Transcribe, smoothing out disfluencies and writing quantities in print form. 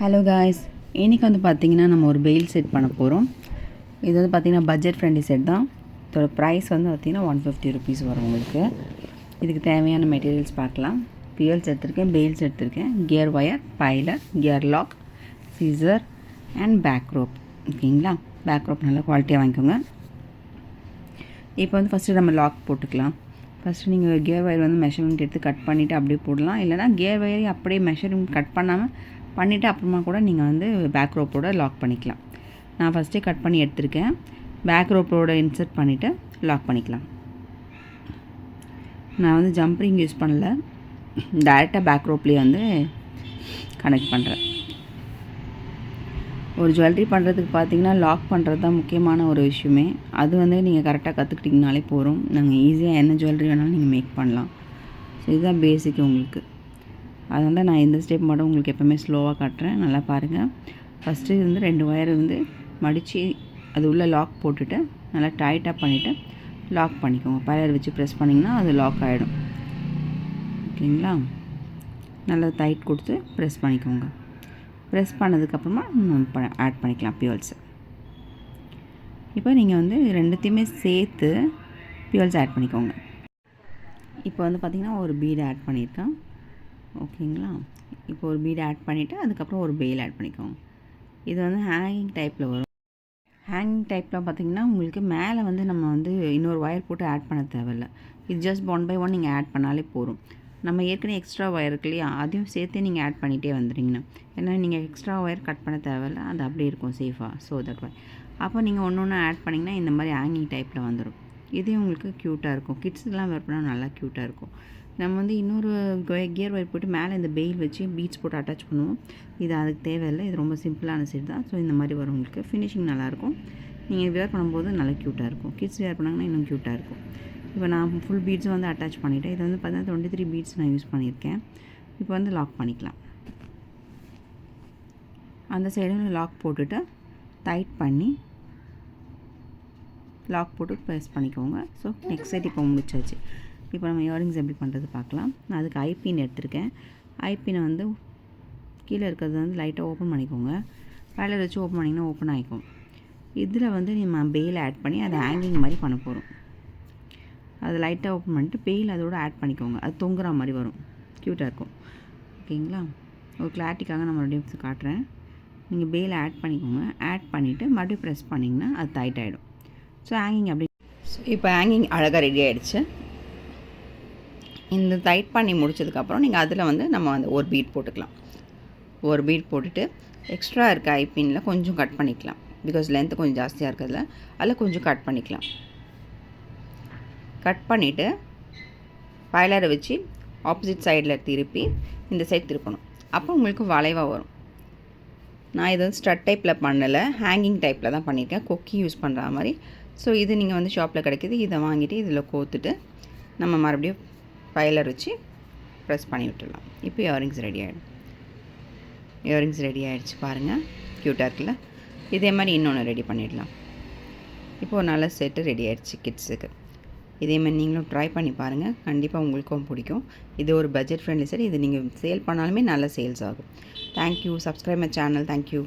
Hello guys, இன்றைக்கி வந்து பார்த்திங்கன்னா நம்ம ஒரு பெயில் செட் பண்ண போகிறோம். இது வந்து பார்த்திங்கன்னா பட்ஜெட் ஃப்ரெண்ட்லி செட் தான். இதோட ப்ரைஸ் வந்து பார்த்திங்கன்னா 150 ருபீஸ் வரும் உங்களுக்கு. இதுக்கு தேவையான மெட்டீரியல்ஸ் பார்க்கலாம். பியல்ஸ் எடுத்திருக்கேன், பெயில்ஸ் எடுத்திருக்கேன், கியர் ஒயர், பைலர், gear lock, scissor and back rope. ஓகேங்களா? பேக் ரோப் நல்லா குவாலிட்டியாக வாங்கிக்கோங்க. இப்போ வந்து ஃபஸ்ட்டு நம்ம லாக் போட்டுக்கலாம். ஃபஸ்ட்டு நீங்கள் கியர் ஒயர் வந்து மெஷர்மெண்ட் எடுத்து கட் பண்ணிவிட்டு அப்படியே போடலாம். இல்லைனா கியர் ஒயரை அப்படியே மெஷர்மெண்ட் கட் பண்ணாமல் பண்ணிவிட்டு அப்புறமா கூட நீங்கள் வந்து பேக் ரோப்போட லாக் பண்ணிக்கலாம். நான் ஃபஸ்ட்டே கட் பண்ணி எடுத்திருக்கேன். பேக் ரோப்போட இன்சர்ட் பண்ணிவிட்டு லாக் பண்ணிக்கலாம். நான் வந்து ஜம்ப்ரிங் யூஸ் பண்ணல, டைரெக்டாக பேக் ரோப்லேயே வந்து கனெக்ட் பண்ணுறேன். ஒரு ஜுவல்லரி பண்ணுறதுக்கு பார்த்தீங்கன்னா லாக் பண்ணுறது தான் முக்கியமான ஒரு விஷயமே. அது வந்து நீங்கள் கரெக்டாக கற்றுக்கிட்டிங்கனாலே போதும். நாங்கள் ஈஸியாக என்ன ஜுவல்லரி வேணாலும் நீங்கள் மேக் பண்ணலாம். ஸோ இதுதான் பேசிக் உங்களுக்கு. அதனால் நான் இந்த ஸ்டெப் மட்டும் உங்களுக்கு எப்போவுமே ஸ்லோவாக காட்டுறேன், நல்லா பாருங்கள். ஃபஸ்ட்டு வந்து 2 ஒயர் வந்து மடித்து அது உள்ளே லாக் போட்டுட்டு நல்லா டைட்டாக பண்ணிவிட்டு லாக் பண்ணிக்கோங்க. பைலர் வச்சு ப்ரெஸ் பண்ணிங்கன்னா அது லாக் ஆகிடும். ஓகேங்களா? நல்லா டைட் கொடுத்து ப்ரெஸ் பண்ணிக்கோங்க. ப்ரெஸ் பண்ணதுக்கப்புறமா ஆட் பண்ணிக்கலாம் பியூல்ஸு. இப்போ நீங்கள் வந்து ரெண்டுத்தையுமே சேர்த்து பியூல்ஸ் ஆட் பண்ணிக்கோங்க. இப்போ வந்து பார்த்திங்கன்னா ஒரு பீடு ஆட் பண்ணியிருக்கேன். ஓகேங்களா? இப்போ ஒரு பீடு ஆட் பண்ணிவிட்டு அதுக்கப்புறம் ஒரு பெயில் ஆட் பண்ணிக்கோங்க. இது வந்து ஹேங்கிங் டைப்பில் வரும். ஹேங்கிங் டைப்பில் பார்த்திங்கன்னா உங்களுக்கு மேலே வந்து நம்ம வந்து இன்னொரு ஒயர் போட்டு ஆட் பண்ண தேவையில்ல. இது ஜஸ்ட் 1 by 1 நீங்கள் ஆட் பண்ணாலே போதும். நம்ம ஏற்கனவே எக்ஸ்ட்ரா ஒயர் இருக்கு இல்லையா, அதையும் சேர்த்து நீங்கள் ஆட் பண்ணிகிட்டே வந்துடுங்கண்ணா. ஏன்னா நீங்கள் எக்ஸ்ட்ரா ஒயர் கட் பண்ண தேவையில்ல, அது அப்படியே இருக்கும் சேஃபாக. ஸோ தட் ஒய் அப்போ நீங்கள் ஒன்று ஒன்று ஆட் பண்ணிங்கன்னா இந்த மாதிரி ஹேங்கிங் டைப்பில் வந்துடும். இதே உங்களுக்கு க்யூட்டாக இருக்கும். கிட்ஸுக்கெலாம் வேர் பண்ணால் நல்லா க்யூட்டாக இருக்கும். நம்ம வந்து இன்னொரு கியர் ஒயர் போட்டு மேலே இந்த பெயில் வச்சு பீட்ஸ் போட்டு அட்டாச் பண்ணுவோம். இது அதுக்கு தேவையில்லை. இது ரொம்ப சிம்பிளான செட் தான். ஸோ இந்த மாதிரி வரும் உங்களுக்கு. ஃபினிஷிங் நல்லாயிருக்கும். நீங்கள் வேர் பண்ணும்போது நல்லா க்யூட்டாக இருக்கும். கிட்ஸ் வேர் பண்ணாங்கன்னா இன்னும் க்யூட்டாக இருக்கும். இப்போ நான் ஃபுல் பீட்ஸும் வந்து அட்டாச் பண்ணிவிட்டேன். இது வந்து பார்த்தீங்கன்னா 23 பீட்ஸ் நான் யூஸ் பண்ணியிருக்கேன். இப்போ வந்து லாக் பண்ணிக்கலாம். அந்த சைடும் லாக் போட்டுட்டு டைட் பண்ணி லாக் போட்டு ப்ரெஸ் பண்ணிக்கோங்க. ஸோ நெக்ஸ்ட் சைட் இப்போ முடிச்சாச்சு. இப்போ நம்ம இயரிங்ஸ் எப்படி பண்ணுறது பார்க்கலாம். நான் அதுக்கு ஐபின் எடுத்திருக்கேன். ஐபினை வந்து கீழே இருக்கிறது வந்து லைட்டாக ஓப்பன் பண்ணிக்கோங்க. பைலர் வச்சு ஓப்பன் பண்ணிங்கன்னா ஓப்பன் ஆகிக்கும். இதில் வந்து நம்ம பெயில் ஆட் பண்ணி அதை ஹேங்கிங் மாதிரி பண்ண போகிறோம். அது லைட்டாக ஓப்பன் பண்ணிட்டு பெயில் அதோடு ஆட் பண்ணிக்கோங்க. அது தொங்குற மாதிரி வரும். க்யூட்டாக இருக்கும். ஓகேங்களா? ஒரு கிளாரிட்டிக்காக நான் மறுபடியும் காட்டுறேன். நீங்கள் பெயில் ஆட் பண்ணிக்கோங்க. ஆட் பண்ணிவிட்டு மறுபடியும் ப்ரெஸ் பண்ணிங்கன்னா அது டைட் ஆகிடும். ஸோ ஹேங்கிங் அப்படி. ஸோ இப்போ ஹேங்கிங் அழகாக ரெடி ஆகிடுச்சு. இந்த டைட் பண்ணி முடிச்சதுக்கப்புறம் நீங்கள் அதில் வந்து நம்ம வந்து ஒரு பீட் போட்டுக்கலாம். ஒரு பீட் போட்டுட்டு எக்ஸ்ட்ரா இருக்க ஐபின்னில் கொஞ்சம் கட் பண்ணிக்கலாம். பிகாஸ் லென்த்து கொஞ்சம் ஜாஸ்தியாக இருக்கிறதுல அதில் கொஞ்சம் கட் பண்ணிக்கலாம். கட் பண்ணிவிட்டு பைலரை வச்சு ஆப்போசிட் சைடில் திருப்பி இந்த சைட் திருப்பணும். அப்போ உங்களுக்கு வளைவாக வரும். நான் இது வந்து ஸ்ட்ரட் டைப்பில் பண்ணலை, ஹேங்கிங் டைப்பில் தான் பண்ணியிருக்கேன். கொக்கி யூஸ் பண்ணுற மாதிரி. ஸோ இது நீங்கள் வந்து ஷாப்பில் கிடைக்கிது. இதை வாங்கிட்டு இதில் கோத்துட்டு நம்ம மறுபடியும் பைலர் வச்சு ப்ரெஸ் பண்ணி விட்டுடலாம். இப்போ இயரிங்ஸ் ரெடி ஆகிடும். இயரிங்ஸ் ரெடி ஆகிடுச்சு பாருங்கள். க்யூட்டாக இருக்குல்ல? இதே மாதிரி இன்னொன்று ரெடி பண்ணிடலாம். இப்போது நல்ல செட்டு ரெடி ஆகிடுச்சு கிட்ஸுக்கு. இதேமாதிரி நீங்களும் ட்ரை பண்ணி பாருங்கள். கண்டிப்பாக உங்களுக்கும் பிடிக்கும். இது ஒரு பட்ஜெட் ஃப்ரெண்ட்லி செட். இது நீங்கள் சேல் பண்ணாலுமே நல்ல சேல்ஸ் ஆகும். Thank you. Subscribe my channel. Thank you.